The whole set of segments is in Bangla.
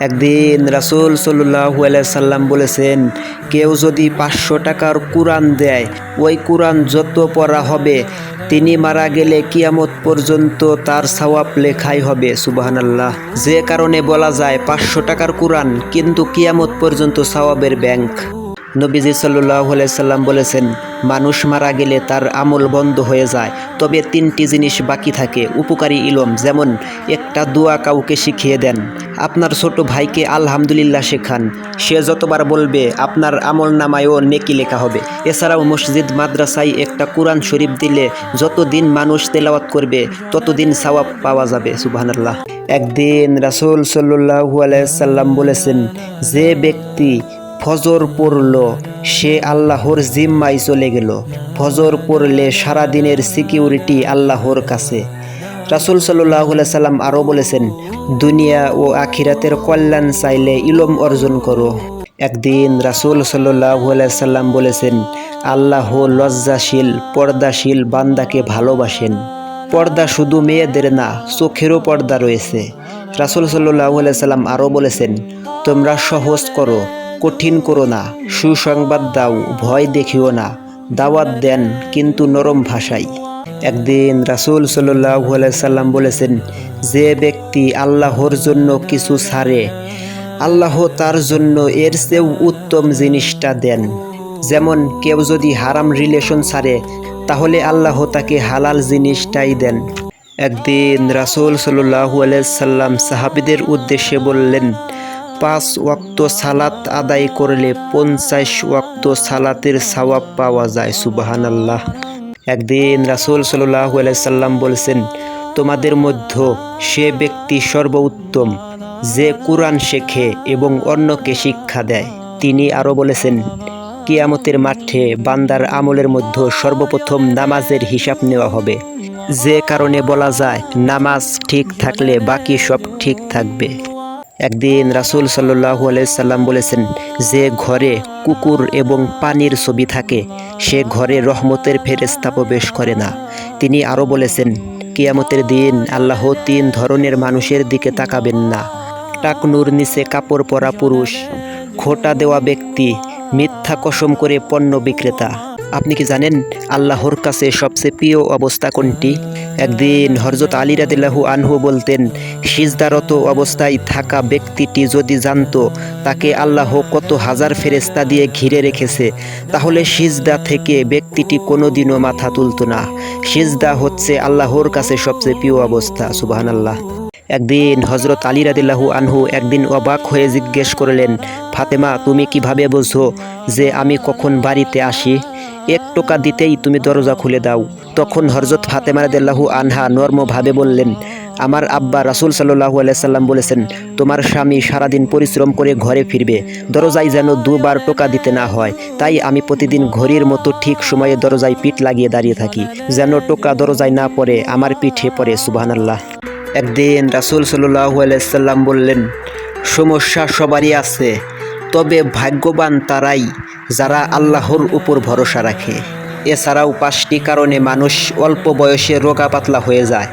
একদিন রাসূল সাল্লাল্লাহু আলাইহি সাল্লাম বলেছেন, কেউ যদি 500 টাকার কুরআন দেয়, ওই কুরআন যত পড়া হবে তিনি মারা গেলে কিয়ামত পর্যন্ত তার সওয়াব লেখাই হবে। সুবহানাল্লাহ। যে কারণে বলা যায় 500 টাকার কুরআন কিন্তু কিয়ামত পর্যন্ত সওয়াবের ব্যাংক। নবীজি সাল্লাল্লাহু আলাইহি সাল্লাম বলেছেন, মানুষ মারা গেলে তার আমল বন্ধ হয়ে যায়, তবে 3টি জিনিস বাকি থাকে। উপকারী ইলম, যেমন একটা দোয়া কাউকে শিখিয়ে দেন, আপনার ছোট ভাইকে আলহামদুলিল্লাহ শেখান, সে যতবার বলবে আপনার আমল নামায়ও নেকি লেখা হবে। এছাড়াও মসজিদ মাদ্রাসায় একটা কুরআন শরীফ দিলে যতদিন মানুষ তেলাওয়াত করবে ততদিন সওয়াব পাওয়া যাবে। সুবহানাল্লাহ। একদিন রাসূল সাল্লাল্লাহু আলাইহি সাল্লাম বলেছেন, যে ব্যক্তি ফজর পড়ল সে আল্লাহর জিম্মায় চলে গেল। ফজর পড়লে সারাদিনের সিকিউরিটি আল্লাহর কাছে। রাসূল সাল্লাল্লাহু আলাইহি সাল্লাম আরও বলেছেন, দুনিয়া ও আখিরাতের কল্যাণ চাইলে ইলম অর্জন করো। একদিন রাসূল সাল্লাল্লাহু আলাইহি সাল্লাম বলেছেন, আল্লাহ লজ্জাশীল পর্দাশীল বান্দাকে ভালোবাসেন। পর্দা শুধু মেয়েদের না, চোখেরও পর্দা রয়েছে। রাসূল সাল্লাল্লাহু আলাইহি সাল্লাম আরও বলেছেন, তোমরা সহজ করো, কঠিন করো না, সুসংবাদ দাও, ভয় দেখিও না, দাওয়াত দেন কিন্তু নরম ভাষায়। একদিন রাসূল সাল্লাল্লাহু আলাইহি সাল্লাম বলেছেন, যে ব্যক্তি আল্লাহর জন্য কিছু ছাড়ে, আল্লাহ তার জন্য এর চেয়েও উত্তম জিনিসটা দেন। যেমন কেউ যদি হারাম রিলেশন ছাড়ে, তাহলে আল্লাহ তাকে হালাল জিনিসটাই দেন। একদিন রাসূল সাল্লাল্লাহু আলাইহি সাল্লাম সাহাবীদের উদ্দেশ্যে বললেন, 5 ওয়াক্ত সালাত আদায় করলে 50 ওয়াক্ত সালাতের সওয়াব পাওয়া যায়। সুবহানাল্লাহ। একদিন রাসূল সাল্লাল্লাহু আলাইহি সাল্লাম বলেছেন, তোমাদের মধ্যে সে ব্যক্তি সর্বোত্তম যে কুরআন শেখে এবং অন্যকে শিক্ষা দেয়। তিনি আরও বলেছেন, কিয়ামতের মাঠে বান্দার আমলের মধ্যে সর্বপ্রথম নামাজের হিসাব নেওয়া হবে। যে কারণে বলা যায়, নামাজ ঠিক থাকলে বাকি সব ঠিক থাকবে। একদিন রাসূল সাল্লাল্লাহু আলাইহি সাল্লাম বলেছেন, যে ঘরে কুকুর এবং পানির ছবি থাকে সে ঘরে রহমতের ফেরেশতা প্রবেশ করে না। তিনি আরও বলেছেন, কিয়ামতের দিন আল্লাহ 3 ধরনের মানুষের দিকে তাকাবেন না: টাকনুর নিচে কাপড় পরা পুরুষ, খোঁটা দেওয়া ব্যক্তি, মিথ্যা কসম করে পণ্য বিক্রেতা। আপনি কি জানেন আল্লাহর কাছে সবচেয়ে প্রিয় অবস্থা কোনটি? একদিন হযরত আলী রাদিয়াল্লাহু আনহু বলতেন, সিজদারত অবস্থায় থাকা ব্যক্তিটি যদি জানতো তাকে আল্লাহ কত হাজার ফেরেশতা দিয়ে ঘিরে রেখেছে, তাহলে সিজদা থেকে ব্যক্তিটি কোনোদিনও মাথা তুলত না। সিজদা হচ্ছে আল্লাহর কাছে সবচেয়ে প্রিয় অবস্থা। সুবহানাল্লাহ। একদিন হযরত আলী রাদিয়াল্লাহু আনহু একদিন অবাক হয়ে জিজ্ঞেস করলেন, ফাতেমা, তুমি কিভাবে বোঝো যে আমি কখন বাড়িতে আসি? 1 টাকা দিতেই তুমি দরজা খুলে দাও। তখন হযরত ফাতেমা রাদিয়াল্লাহু আনহা নর্মভাবে বললেন, আমার আব্বা রাসূল সাল্লাল্লাহু আলাইহি সাল্লাম বলেছেন, তোমার স্বামী সারাদিন পরিশ্রম করে ঘরে ফিরবে, দরজায় যেন 2 বার টোকা দিতে না হয়। তাই আমি প্রতিদিন ঘড়ির মতো ঠিক সময়ে দরজায় পিঠ লাগিয়ে দাঁড়িয়ে থাকি, যেন টোকা দরজায় না পড়ে, আমার পিঠে পড়ে। সুবহানাল্লাহ। একদিন রাসূল সাল্লাল্লাহু আলাইহি সাল্লাম বললেন, সমস্যা সবারই আছে, তবে ভাগ্যবান তারাই যারা আল্লাহর উপর ভরসা রাখে। এছাড়াও 5টি কারণে মানুষ অল্প বয়সে রোগা পাতলা হয়ে যায়: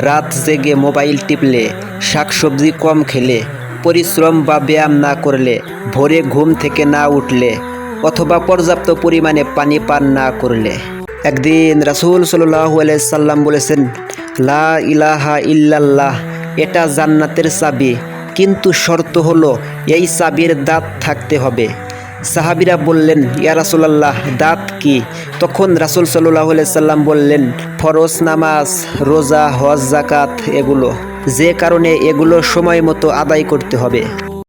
রাত জেগে মোবাইল টিপলে, শাকসবজি কম খেলে, পরিশ্রম বা ব্যায়াম না করলে, ভোরে ঘুম থেকে না উঠলে, অথবা পর্যাপ্ত পরিমাণে পানি পান না করলে। একদিন রাসূল সাল্লাল্লাহু আলাইহি সাল্লাম বলেছেন, লা ইলাহা ইল্লাল্লাহ এটা জান্নাতের চাবি, কিন্তু শর্ত হলো এই চাবির দাঁত থাকতে হবে। সাহাবীরা বললেন, ইয়া রাসূলুল্লাহ, দাঁত কি? তখন রাসূল সাল্লাল্লাহু আলাইহি সাল্লাম বললেন, ফরজ নামাজ, রোজা, হজ, যাকাত, এগুলো। যে কারণে এগুলো সময় মতো আদায় করতে হবে।